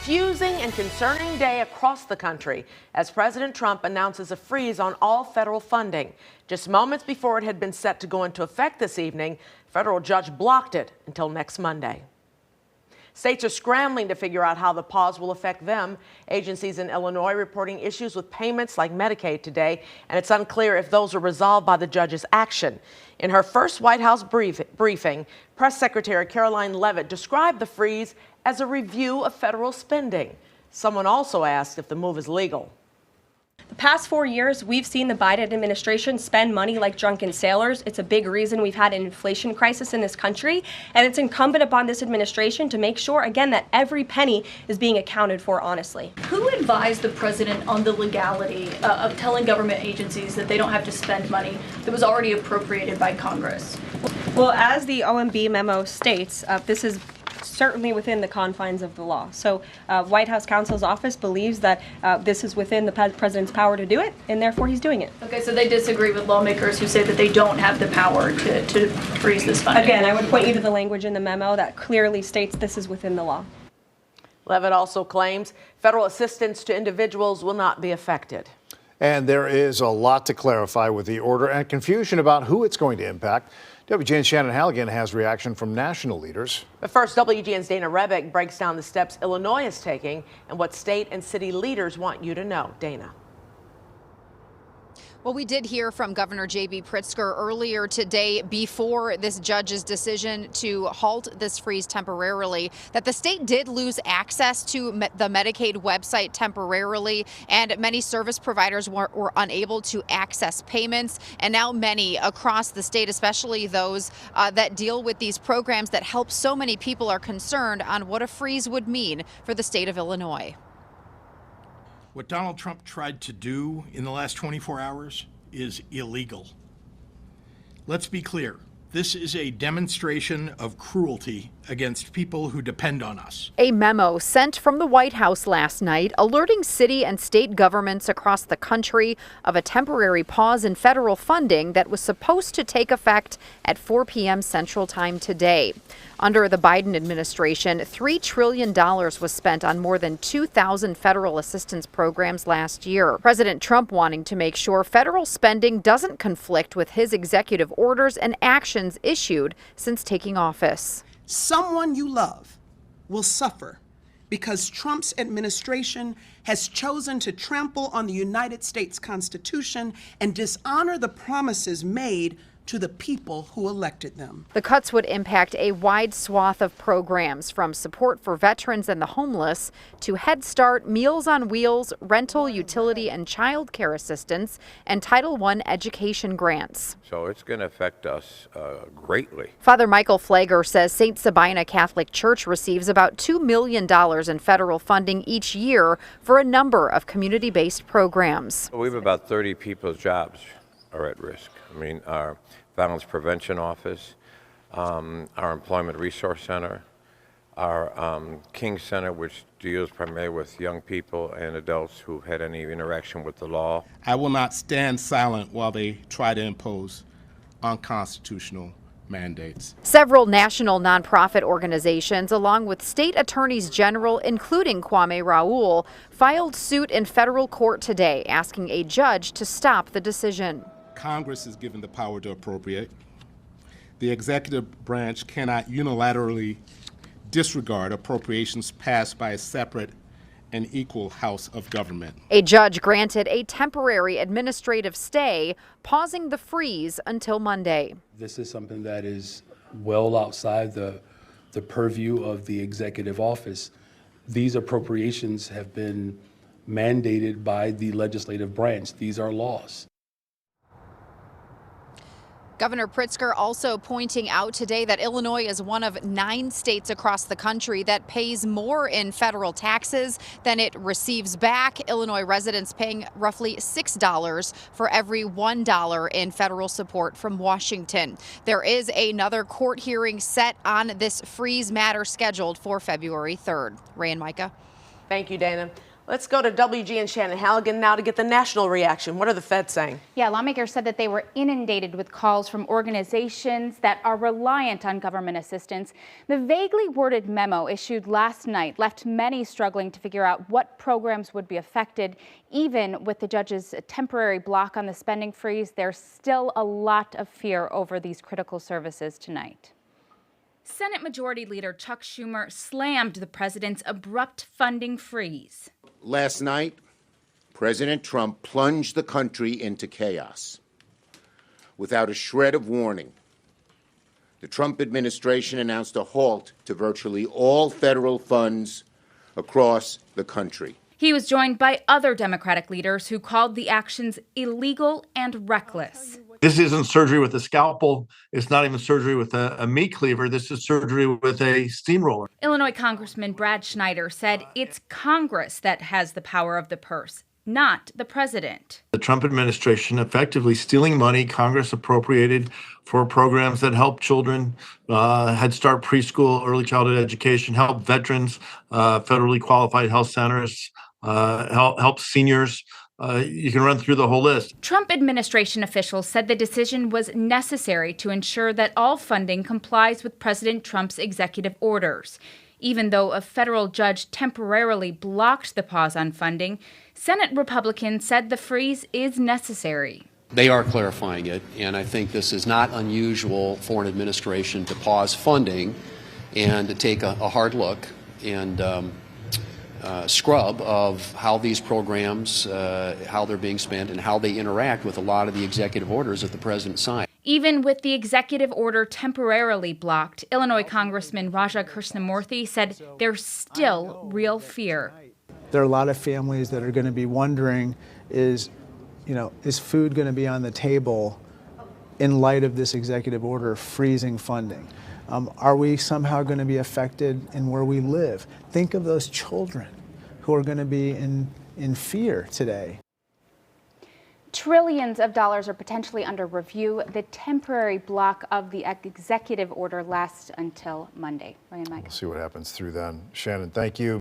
confusing and concerning day across the country as President Trump announces a freeze on all federal funding. Just moments before it had been set to go into effect this evening, a federal judge blocked it until next Monday. States are scrambling to figure out how the pause will affect them. Agencies in Illinois reporting issues with payments like Medicaid today, and it's unclear if those are resolved by the judge's action. In her first White House briefing, Press Secretary Caroline Leavitt described the freeze as a review of federal spending. Someone also asked if the move is legal. The past 4 years, we've seen the Biden administration spend money like drunken sailors. It's a big reason we've had an inflation crisis in this country, and it's incumbent upon this administration to make sure, again, that every penny is being accounted for honestly. Who advised the president on the legality of telling government agencies that they don't have to spend money that was already appropriated by Congress? Well, as the OMB memo states, this is certainly within the confines of the law. So White House counsel's office believes that this is within the president's power to do it, and therefore he's doing it. Okay, so they disagree with lawmakers who say that they don't have the power to freeze this funding. Again, I would point you to the language in the memo that clearly states this is within the law. Leavitt also claims federal assistance to individuals will not be affected. And there is a lot to clarify with the order and confusion about who it's going to impact. WGN's Shannon Halligan has reaction from national leaders. But first, WGN's Dana Rebick breaks down the steps Illinois is taking and what state and city leaders want you to know. Dana. Well, we did hear from Governor J.B. Pritzker earlier today before this judge's decision to halt this freeze temporarily that the state did lose access to the Medicaid website temporarily, and many service providers were unable to access payments. And now many across the state, especially those that deal with these programs that help so many people, are concerned on what a freeze would mean for the state of Illinois. What Donald Trump tried to do in the last 24 hours is illegal. Let's be clear. This is a demonstration of cruelty against people who depend on us. A memo sent from the White House last night alerting city and state governments across the country of a temporary pause in federal funding that was supposed to take effect at 4 p.m. Central Time today. Under the Biden administration, $3 trillion was spent on more than 2,000 federal assistance programs last year. President Trump wanting to make sure federal spending doesn't conflict with his executive orders and actions issued since taking office. Someone you love will suffer because Trump's administration has chosen to trample on the United States Constitution and dishonor the promises made to the people who elected them. The cuts would impact a wide swath of programs, from support for veterans and the homeless to Head Start, Meals on Wheels, rental, utility, and child care assistance, and Title I education grants. So it's going to affect us greatly. Father Michael Flagger says St. Sabina Catholic Church receives about $2 million in federal funding each year for a number of community-based programs. We have about 30 people's jobs are at risk. I mean, our Violence Prevention Office, our Employment Resource Center, our King Center, which deals primarily with young people and adults who've had any interaction with the law. I will not stand silent while they try to impose unconstitutional mandates. Several national nonprofit organizations, along with state attorneys general, including Kwame Raoul, filed suit in federal court today, asking a judge to stop the decision. Congress is given the power to appropriate. The executive branch cannot unilaterally disregard appropriations passed by a separate and equal house of government. A judge granted a temporary administrative stay, pausing the freeze until Monday. This is something that is well outside the purview of the executive office. These appropriations have been mandated by the legislative branch. These are laws. Governor Pritzker also pointing out today that Illinois is one of 9 states across the country that pays more in federal taxes than it receives back. Illinois residents paying roughly $6 for every $1 in federal support from Washington. There is another court hearing set on this freeze matter scheduled for February 3rd. Ray and Micah. Thank you, Dana. Let's go to WGN Shannon Halligan now to get the national reaction. What are the feds saying? Yeah, lawmakers said that they were inundated with calls from organizations that are reliant on government assistance. The vaguely worded memo issued last night left many struggling to figure out what programs would be affected. Even with the judge's temporary block on the spending freeze, there's still a lot of fear over these critical services tonight. Senate Majority Leader Chuck Schumer slammed the president's abrupt funding freeze. Last night, President Trump plunged the country into chaos. Without a shred of warning, the Trump administration announced a halt to virtually all federal funds across the country. He was joined by other Democratic leaders who called the actions illegal and reckless. This isn't surgery with a scalpel. It's not even surgery with a meat cleaver. This is surgery with a steamroller. Illinois Congressman Brad Schneider said it's Congress that has the power of the purse, not the president. The Trump administration effectively stealing money Congress appropriated for programs that help children, Head Start preschool, early childhood education, help veterans, federally qualified health centers, help seniors. You can run through the whole list. Trump administration officials said the decision was necessary to ensure that all funding complies with President Trump's executive orders. Even though a federal judge temporarily blocked the pause on funding, Senate Republicans said the freeze is necessary. They are clarifying it, and I think this is not unusual for an administration to pause funding and to take a hard look and scrub of how these programs, how they're being spent, and how they interact with a lot of the executive orders that the president signed. Even with the executive order temporarily blocked, Illinois Congressman Raja Krishnamurthy said there's still real fear. There are a lot of families that are going to be wondering, is food going to be on the table in light of this executive order freezing funding? Are we somehow going to be affected in where we live? Think of those children who are going to be in fear today. Trillions of dollars are potentially under review. The temporary block of the executive order lasts until Monday. Ryan Mike. We'll see what happens through then. Shannon, thank you.